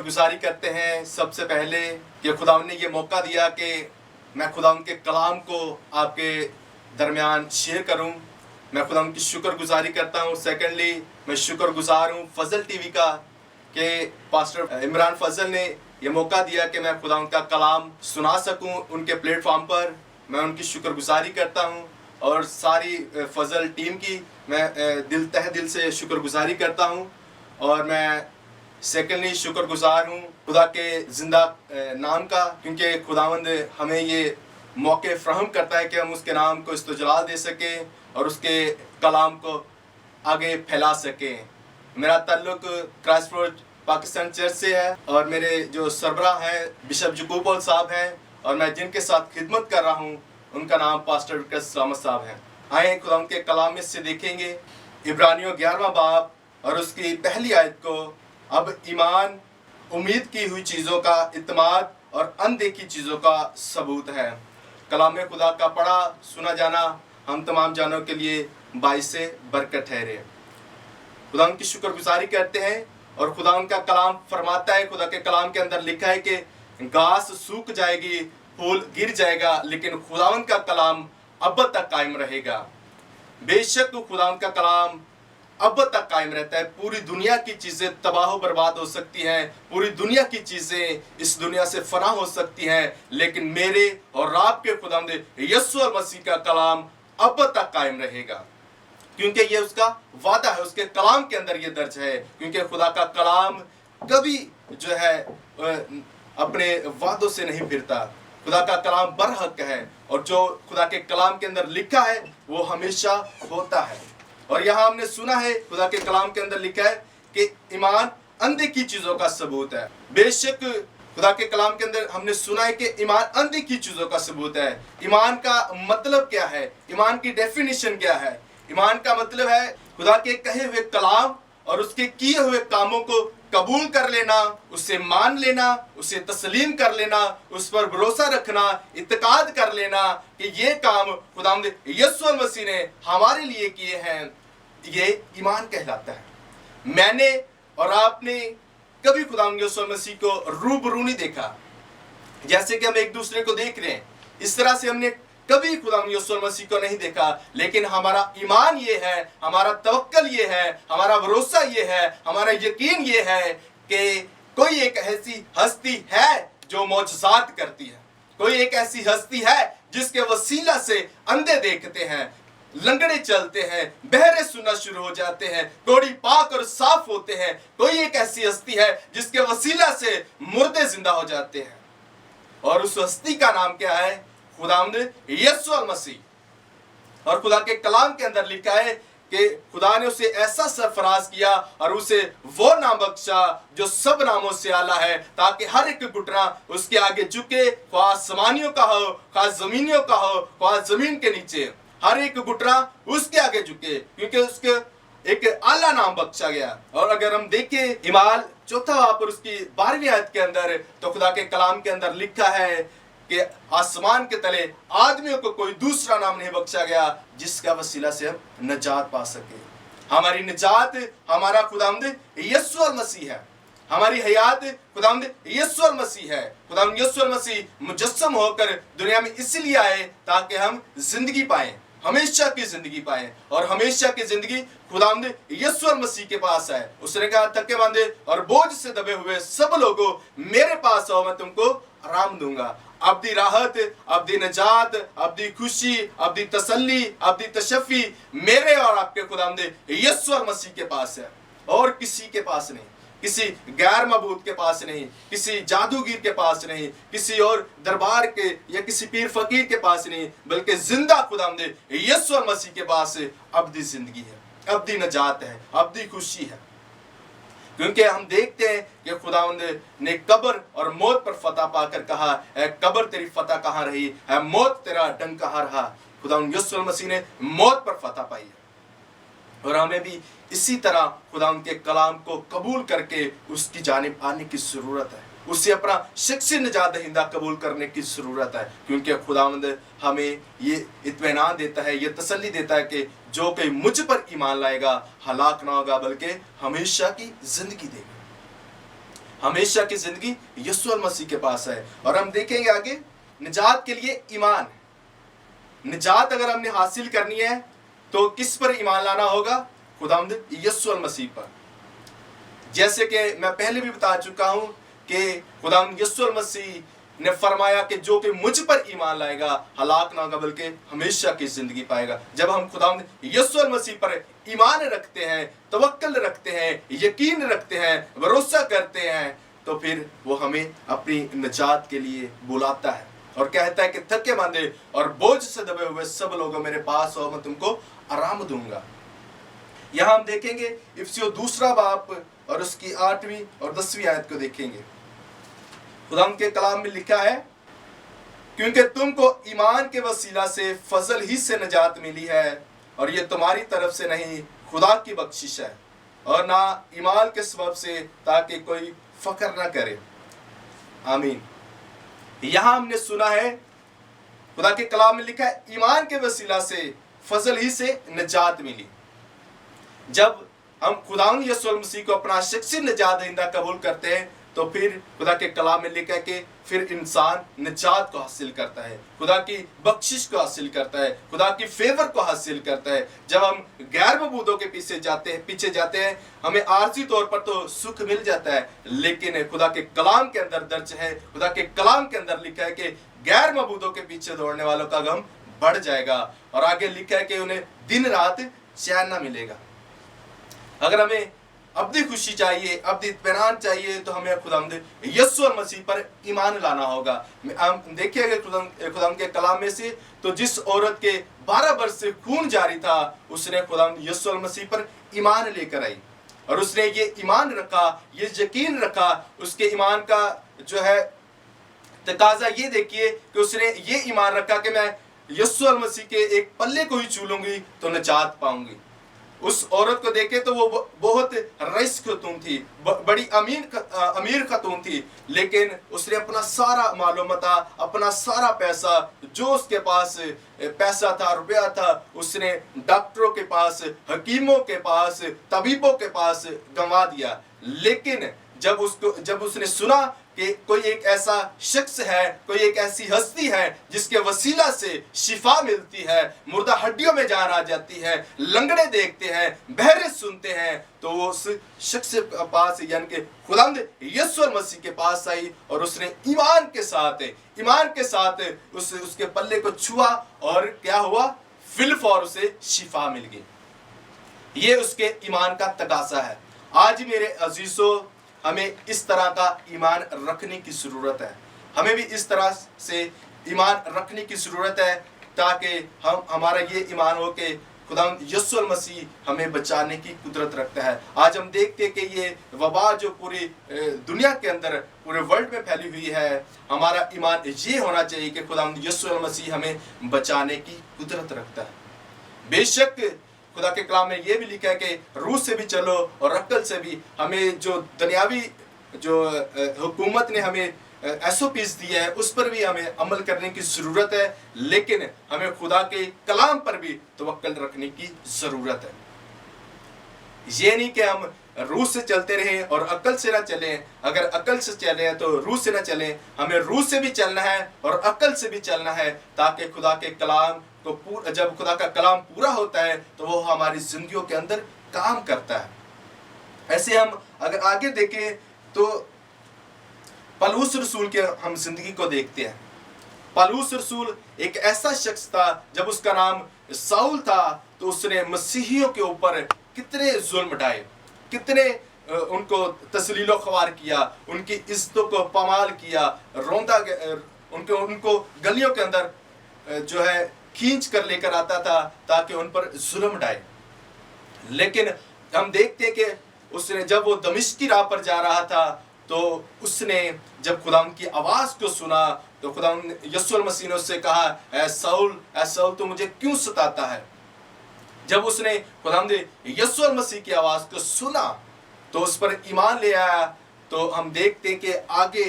शुक्रगुजारी करते हैं सबसे पहले कि खुदावंद ने ये मौका दिया कि मैं खुदावंद के कलाम को आपके दरमियान शेयर करूं। मैं खुदावंद की शुक्रगुजारी करता हूं। सेकेंडली मैं शुक्रगुजार हूं फजल टीवी का कि पास्टर इमरान फजल ने ये मौका दिया कि मैं खुदावंद का कलाम सुना सकूं उनके प्लेटफॉर्म पर। मैं उनकी शुक्रगुजारी करता हूं और सारी फजल टीम की मैं तहे दिल से शुक्रगुजारी करता हूं। और मैं सेकेंडली शुक्रगुजार हूँ खुदा के जिंदा नाम का, क्योंकि खुदावंद हमें ये मौके फ्राहम करता है कि हम उसके नाम को इस्तजलाल दे सकें और उसके कलाम को आगे फैला सकें। मेरा ताल्लुक क्राइस्ट पाकिस्तान चर्च से है और मेरे जो सरबराह हैं बिशप जकूब पॉल साहब हैं और मैं जिनके साथ खिदमत कर रहा हूँ उनका नाम पास्टर विकास सलामत साहब हैं। आए खुदावंद के कलाम में से देखेंगे इब्रानियों 11वां बाब और उसकी पहली आयत को। अब ईमान उम्मीद की हुई चीज़ों का इत्मीनान और अनदेखी चीज़ों का सबूत है। कलाम खुदा का पढ़ा सुना जाना हम तमाम जानों के लिए बाइस बरकत ठहरे। खुदा उनकी शुक्रगुजारी करते हैं और खुदा उनका कलाम फरमाता है, खुदा के कलाम के अंदर लिखा है कि घास सूख जाएगी, फूल गिर जाएगा, लेकिन खुदावंद का कलाम अब तक कायम रहेगा। बेशक खुदावंद का कलाम अब तक कायम रहता है। पूरी दुनिया की चीजें तबाह बर्बाद हो सकती हैं, पूरी दुनिया की चीजें इस दुनिया से फना हो सकती हैं, लेकिन मेरे और आपके खुदावंद यीशु मसीह का कलाम अब तक कायम रहेगा, क्योंकि ये उसका वादा है। उसके कलाम के अंदर ये दर्ज है, क्योंकि खुदा का कलाम कभी जो है अपने वादों से नहीं फिरता। खुदा का कलाम बरहक है और जो खुदा के कलाम के अंदर लिखा है वो हमेशा होता है। और यहाँ हमने सुना है खुदा के कलाम के अंदर लिखा है कि ईमान अनदेखी चीजों का सबूत है। बेशक खुदा के कलाम के अंदर हमने सुना है कि ईमान अनदेखी चीजों का सबूत है। ईमान का मतलब क्या है? ईमान की डेफिनेशन क्या है? ईमान का मतलब है खुदा के कहे हुए कलाम और उसके किए हुए कामों को कबूल कर लेना, उसे मान लेना, उसे तस्लीम कर लेना, उस पर भरोसा रखना, इत्तेकाद कर लेना कि ये काम खुदावंद यीशु मसीह ने हमारे लिए किए हैं। ये ईमान कहलाता है। मैंने और आपने कभी खुदावंद यीशु मसीह को रूबरू नहीं देखा, जैसे कि हम एक दूसरे को देख रहे हैं, इस तरह से हमने कभी खुदावंद यीशु मसीह को नहीं देखा। लेकिन हमारा ईमान ये है, हमारा तवक्कल ये है, हमारा भरोसा ये है, हमारा यकीन ये है कि कोई एक ऐसी हस्ती है जो मौजज़ात करती है। कोई एक ऐसी हस्ती है जिसके वसीला से अंधे देखते हैं, लंगड़े चलते हैं, बहरे सुनना शुरू हो जाते हैं, कोड़ी पाक और साफ होते हैं। कोई एक ऐसी हस्ती है जिसके वसीला से मुर्दे जिंदा हो जाते हैं, और उस हस्ती का नाम क्या है? खुदावंद यीशु मसीह। और खुदा के कलाम के अंदर लिखा है कि खुदा ने उसे ऐसा सरफराज किया और उसे वो नाम बख्शा जो सब नामों से आला है, ताकि हर एक घुटना उसके आगे झुके, ख्वाह आसमानियों का हो, ख्वाह जमीनियों का हो, ख्वाह जमीन के नीचे, हर एक घुटना उसके आगे झुके, क्योंकि उसके एक आला नाम बख्शा गया। और अगर हम देखें इमाल 4 बाब उसकी 12वीं आयत के अंदर, तो खुदा के कलाम के अंदर लिखा है कि आसमान के तले आदमियों को कोई दूसरा नाम नहीं बख्शा गया जिसका वसीला से हम निजात पा सके। हमारी निजात हमारा खुदावंद यीशु मसीह है। हमारी हयात खुदावंद यीशु मसीह है। खुदावंद यीशु मसीह मुजस्सम होकर दुनिया में इसलिए आए ताकि हम जिंदगी पाएं, हमेशा की जिंदगी पाएं। और हमेशा की जिंदगी खुदावंद यीशु मसीह के पास है। उसने कहा, थके मांदे और बोझ से दबे हुए सब लोगों मेरे पास आओ, मैं तुमको आराम दूंगा। अब्दी राहत, अब्दी नजात, अब्दी खुशी, अब्दी तसल्ली, अब्दी तशफ़ी मेरे और आपके खुदावंद यीशु मसीह के पास है, और किसी के पास नहीं, किसी गैर मबूद के पास नहीं, किसी जादूगर के पास नहीं, किसी और दरबार के या किसी पीर फकीर के पास नहीं, बल्कि जिंदा खुदावंद यीशु मसीह के पास अब्दी जिंदगी है, अब्दी नजात है, अब्दी खुशी है। क्योंकि हम देखते हैं कि खुदावंद ने कब्र और मौत पर फतह पाकर कहा, ऐ कब्र तेरी फतह कहाँ रही, ऐ मौत तेरा डंक कहाँ रहा। खुदावंद यीशु मसीह ने मौत पर फतह पाई है, और हमें भी इसी तरह खुदावंद के कलाम को कबूल करके उसकी जानिब आने की जरूरत है, उसे अपना शख्सी निजात दहिंदा कबूल करने की जरूरत है। क्योंकि खुदावंद हमें ये इत्मीनान देता है, ये तसल्ली देता है कि जो कोई मुझ पर ईमान लाएगा हलाक ना होगा, बल्कि हमेशा की जिंदगी देगा। हमेशा की जिंदगी यीशु मसीह के पास है। और हम देखेंगे आगे, निजात के लिए ईमान। निजात अगर हमने हासिल करनी है तो किस पर ईमान लाना होगा? खुदावंद यीशु मसीह पर। जैसे कि मैं पहले भी बता चुका हूं कि खुदावंद यीशु मसीह ने फरमाया कि जो कि मुझ पर ईमान लाएगा हलाक ना होगा बल्कि हमेशा की जिंदगी पाएगा। जब हम खुदावंद यीशु मसीह पर ईमान रखते हैं, तवक्कल रखते हैं, यकीन रखते हैं, भरोसा करते हैं, तो फिर वो हमें अपनी निजात के लिए बुलाता है और कहता है कि थके मांदे और बोझ से दबे हुए सब लोगों मेरे पास आओ, मैं तुमको आराम दूंगा। यहां हम देखेंगे इफिसियों 2 बाब और उसकी 8वीं और 10वीं आयत को देखेंगे। खुदा के कलाम में लिखा है, क्योंकि तुमको ईमान के वसीला से फजल ही से निजात मिली है और ये तुम्हारी तरफ से नहीं, खुदा की बख्शिश है, और ना ईमान के सबब से, ताकि कोई फख्र ना करे। आमीन। यहां हमने सुना है, खुदा के कलाम में लिखा है, ईमान के वसीला से फजल ही से निजात मिली। जब हम खुदावंद यीशु मसीह को अपना शख्सी निजात दहिंदा कबूल करते हैं तो फिर खुदा के कलाम में लिखा है कि फिर इंसान निजात को हासिल करता है, खुदा की बख्शिश को हासिल करता है, खुदा की फेवर को हासिल करता है। जब हम गैर मबूदों के पीछे जाते हैं हमें आर्जी तौर पर तो सुख मिल जाता है, लेकिन खुदा के कलाम के अंदर दर्ज है, खुदा के कलाम के अंदर लिखा है कि गैर मबूदों के पीछे दौड़ने वालों का गम बढ़ जाएगा। और आगे लिखा है कि उन्हें दिन रात चैन न मिलेगा। अगर हमें अब्दी खुशी चाहिए, अब्दी इत्मीनान चाहिए, तो हमें खुदावंद यीशु मसीह पर ईमान लाना होगा। हम देखिएगा खुदावंद के कलाम में से, तो जिस औरत के 12 वर्ष से खून जारी था उसने खुदावंद यीशु मसीह पर ईमान लेकर आई और उसने ये ईमान रखा, ये यकीन रखा। उसके ईमान का जो है तकाजा ये देखिए कि उसने ये ईमान रखा कि मैं यीशु मसीह के एक पल्ले को ही छू लूंगी तो निजात पाऊंगी। उस औरत को देखे तो वो बहुत रईस खतून थी, बड़ी अमीर खतून थी, लेकिन उसने अपना सारा मालूमता, अपना सारा पैसा, जो उसके पास पैसा था, रुपया था, उसने डॉक्टरों के पास, हकीमों के पास, तबीबों के पास गंवा दिया। लेकिन जब उसने सुना कि कोई एक ऐसा शख्स है, कोई एक ऐसी हस्ती है जिसके वसीला से शिफा मिलती है, मुर्दा हड्डियों में जान आ जाती है, लंगड़े देखते हैं, बहरे सुनते हैं, तो वो उस शख्स के पास यानी कि खुदावंद यीशु मसीह के पास आई और उसने ईमान के साथ उसके पल्ले को छुआ और क्या हुआ? फिलफौर उसे शिफा मिल गई। ये उसके ईमान का तकाजा है। आज मेरे अजीजों, हमें इस तरह का ईमान रखने की ज़रूरत है। हमें भी इस तरह से ईमान रखने की ज़रूरत है ताकि हमारा ये ईमान हो कि खुदावंद यीशु मसीह हमें बचाने की कुदरत रखता है। आज हम देखते हैं कि ये वबा जो पूरी दुनिया के अंदर, पूरे वर्ल्ड में फैली हुई है, हमारा ईमान ये होना चाहिए कि खुदावंद यीशु मसीह हमें बचाने की कुदरत रखता है। बेशक खुदा के कलाम में ये भी लिखा है कि रूह से भी चलो और अक्ल से भी। हमें जो दुनियावी जो हुकूमत ने हमें SOPs दिया है उस पर भी हमें अमल करने की ज़रूरत है, लेकिन हमें खुदा के कलाम पर भी तवक्कल रखने की ज़रूरत है। ये नहीं कि हम रूह से चलते रहें और अक्ल से ना चलें। अगर अक्ल से चले हैं तो रूह से ना चलें। हमें रूह से भी चलना है और अक्ल से भी चलना है, ताकि खुदा के कलाम तो जब खुदा का कलाम पूरा होता है तो वो हमारी जिंदगियों के अंदर काम करता है। ऐसे हम अगर आगे देखें तो पौलुस रसूल के हम जिंदगी को देखते हैं। पौलुस रसूल एक ऐसा शख्स था, जब उसका नाम साउल था तो उसने मसीहियों के ऊपर कितने जुल्म ढाए, कितने उनको तस्लीलो ख्वार किया, उनकी इज्जतों को पमाल किया, रोंदा उनको गलियों के अंदर जो है खींच कर लेकर आता था ताकि उन पर जुल्म ढाए। लेकिन हम देखते हैं कि उसने जब वो दमिश्क की राह पर जा रहा था तो उसने जब खुदावंद की आवाज़ को सुना तो खुदावंद यीशु मसीह ने उससे कहा, ऐ साउल तू मुझे क्यों सताता है। जब उसने खुदावंद यीशु मसीह की आवाज़ को सुना तो उस पर ईमान ले आया। तो हम देखते हैं कि आगे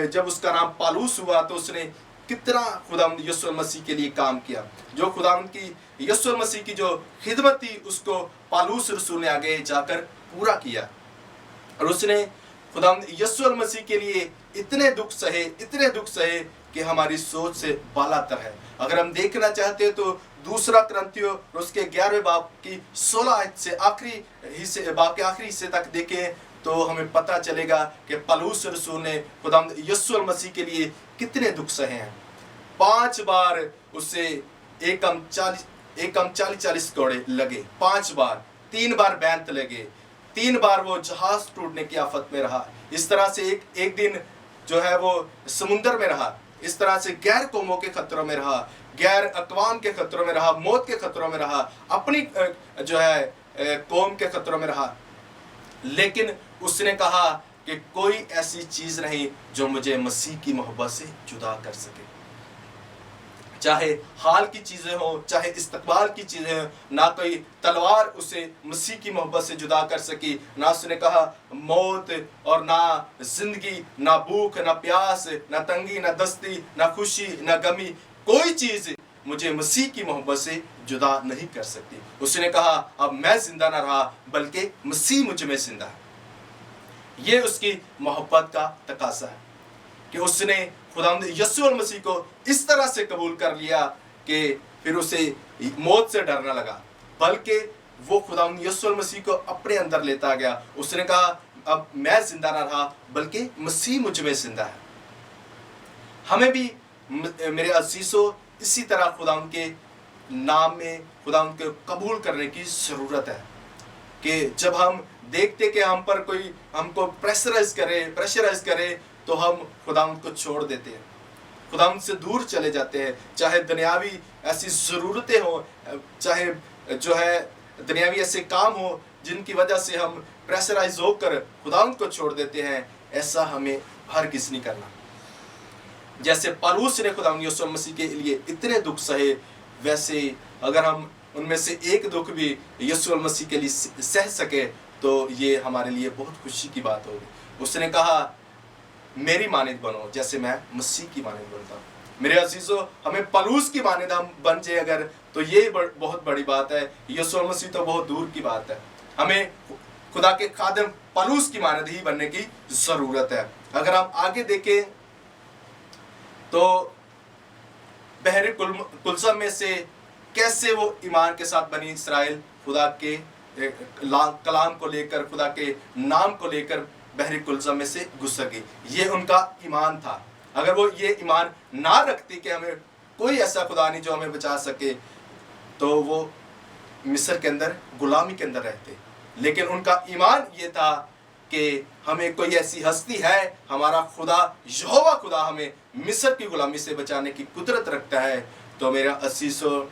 जब उसका नाम पौलुस हुआ तो उसने कितना खुदावंद यीशु मसीह के लिए काम किया। जो खुदावंद की यीशु मसीह की जो खिदमत थी उसको पौलुस रसूल ने आगे जाकर पूरा किया और उसने खुदावंद यीशु मसीह के लिए इतने दुख सहे कि हमारी सोच से बालातर है। अगर हम देखना चाहते हैं तो दूसरा कुरिन्थियों उसके 11वें बाब की 16 आयत से बाब के आखिरी हिस्से तक देखें तो हमें पता चलेगा कि पौलुस रसूल ने खुदावंद यीशु मसीह के लिए कितने दुख सहे हैं। 5 बार उसे एकम 40 कोड़े लगे, 5 बार, 3 बार बैंत लगे, 3 बार वो जहाज टूटने की आफत में रहा। इस तरह से एक दिन जो है वो समुंदर में रहा, इस तरह से गैर कौमों के खतरों में रहा, गैर अकवाम के खतरों में रहा, मौत के खतरों में रहा, अपनी जो है कौम के खतरों में रहा। लेकिन उसने कहा कि कोई ऐसी चीज नहीं जो मुझे मसीह की मोहब्बत से जुदा कर सके। चाहे हाल की चीजें हो, चाहे इस्तकबाल की चीजें हो, ना कोई तलवार उसे मसीह की मोहब्बत से जुदा कर सकी। ना उसने कहा मौत और ना जिंदगी, ना भूख, ना प्यास, ना तंगी, ना दस्ती, ना खुशी, ना गमी, कोई चीज मुझे मसीह की मोहब्बत से जुदा नहीं कर सकती। उसने कहा अब मैं जिंदा ना रहा बल्कि मसीह मुझ में जिंदा है। ये उसकी मोहब्बत का तकाजा है कि उसने खुदावंद यीशु मसीह को इस तरह से कबूल कर लिया कि फिर उसे मौत से डरना लगा, बल्कि वो खुदावंद यीशु मसीह को अपने अंदर लेता गया। उसने कहा अब मैं जिंदा ना रहा बल्कि मसीह मुझ में जिंदा है। हमें भी मेरे अजीजों इसी तरह खुदावंद के नाम में खुदावंद को कबूल करने की ज़रूरत है कि जब हम देखते कि हम पर कोई हमको प्रेशराइज करे तो हम खुदावंद को छोड़ देते हैं, खुदावंद से दूर चले जाते हैं। चाहे दुनियावी ऐसी ज़रूरतें हो, चाहे जो है दुनियावी ऐसे काम हो जिनकी वजह से हम प्रेशराइज होकर खुदावंद को छोड़ देते हैं, ऐसा हमें हरगिज़ नहीं करना। जैसे पौलुस ने खुदावंद यीशु मसीह के लिए इतने दुख सहे, वैसे अगर हम उनमें से एक दुख भी यीशु मसीह के लिए सह सके तो ये हमारे लिए बहुत खुशी की बात होगी। उसने कहा मेरी मानद बनो जैसे मैं मसीह की मानद बनता हूँ। मेरे अजीजों, हमें पौलुस की मानद हम बन जाए अगर, तो ये बहुत बड़ी बात है। यीशु मसीह तो बहुत दूर की बात है। हमें खुदा के खादिम पौलुस की मानद ही बनने की ज़रूरत है। अगर हम आगे देखें तो बहरे कुलसम में से कैसे वो ईमान के साथ बनी इसराइल खुदा के कलाम को लेकर, खुदा के नाम को लेकर बहरी कुलसम में से गुजर गई। ये उनका ईमान था। अगर वो ये ईमान ना रखती कि हमें कोई ऐसा खुदा नहीं जो हमें बचा सके, तो वो मिस्र के अंदर गुलामी के अंदर रहते। लेकिन उनका ईमान ये था कि हमें कोई ऐसी हस्ती है, हमारा खुदा यहोवा खुदा हमें मिस्र की गुलामी से बचाने की कुदरत रखता है। तो मेरा असीसो,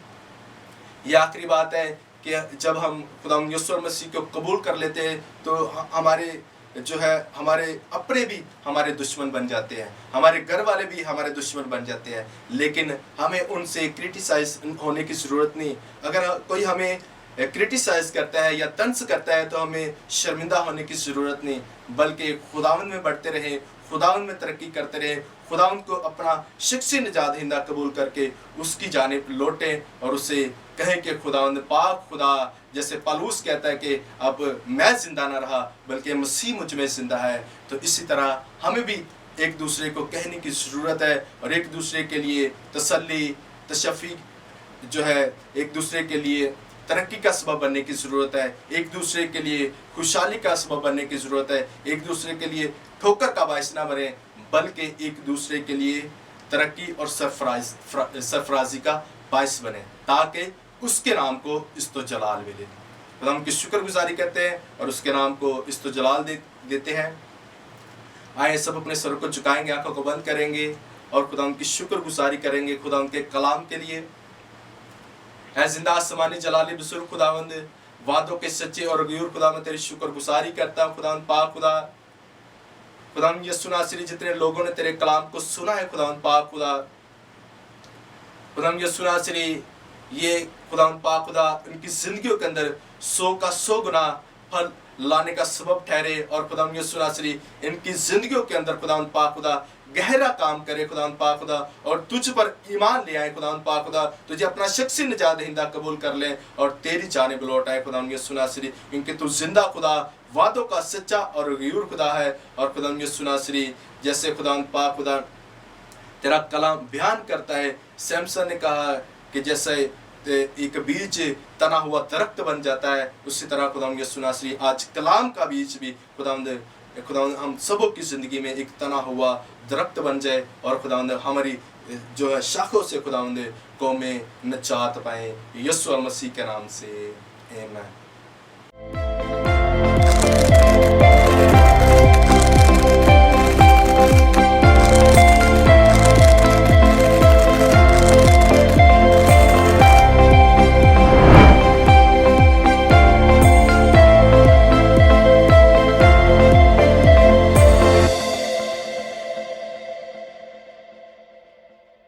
ये आखिरी बात है कि जब हम खुदावंद यीशु मसीह को कबूल कर लेते हैं तो हमारे जो है हमारे अपने भी हमारे दुश्मन बन जाते हैं, हमारे घर वाले भी हमारे दुश्मन बन जाते हैं। लेकिन हमें उनसे क्रिटिसाइज होने की ज़रूरत नहीं। अगर कोई हमें क्रिटिसाइज करता है या तंज करता है तो हमें शर्मिंदा होने की ज़रूरत नहीं, बल्कि खुदावंद में बढ़ते रहें, खुदावंद में तरक्की करते रहें, खुदावंद को अपना शख्सी निजात दहिंदा कबूल करके उसकी जानिब लौटें और उसे कहें कि खुदावंद पाक खुदा, जैसे पौलुस कहता है कि अब मैं जिंदा ना रहा बल्कि मसीह मुझ में जिंदा है। तो इसी तरह हमें भी एक दूसरे को कहने की ज़रूरत है और एक दूसरे के लिए तसल्ली, तशफ़ी जो है, एक दूसरे के लिए तरक्की का सबब बनने की ज़रूरत है, एक दूसरे के लिए खुशहाली का सबब बनने की ज़रूरत है, एक दूसरे के लिए ठोकर का बायस ना बने बल्कि एक दूसरे के लिए तरक्की और सरफराजी का बायस बने, ताकि उसके नाम को इस्तो जलाल मिले। तो हम की शुक्रगुजारी करते हैं और उसके नाम को इस्तो जलाल देते हैं। आए सब अपने सर को झुकाएंगे, आंखों को बंद करेंगे और खुदा उनकी शुक्रगुजारी करेंगे खुदा उनके कलाम के लिए। है जिंदा आसमानी जलाली बुजुर्ग खुदावंद, वादों के सच्चे और गयूर खुदा, मैं तेरी शुक्रगुजारी करता हूँ खुदावंद पाक खुदा। खुदावंद यीशु नासरी, जितने लोगों ने तेरे कलाम को सुना है खुदावंद पाक खुदा, खुदावंद यीशु नासरी ये खुदावंद पाक खुदा उनकी जिंदगियों के अंदर 100 का 100 गुना फल लाने का सबब ठहरे और खुदावंद यीशु नासरी इनकी जिंदगियों के अंदर खुदावंद पाक खुदा गहरा काम करे खुदावंद पाक खुदा, और तुझ पर ईमान ले आए खुदावंद पाक खुदा, तुझे अपना शख्सी निजात दहिंदा कबूल कर ले और तेरी जानिब लौट आए खुदावंद यीशु नासरी, क्योंकि तू जिंदा खुदा वादों का सच्चा और गयूर खुदा है। और खुदा यीशु नासरी जैसे खुदा पाक खुदा तेरा कलाम बयान करता है, सैमसन ने कहा कि जैसे एक बीज तना हुआ दरख्त बन जाता है, उसी तरह खुदा यीशु नासरी आज कलाम का बीज भी खुदा हम सबों की ज़िंदगी में एक तना हुआ दरख्त बन जाए और खुदा हमारी जो है शाखों से खुदा कौमें निजात पाएँ, यीशु मसीह के नाम से आमीन।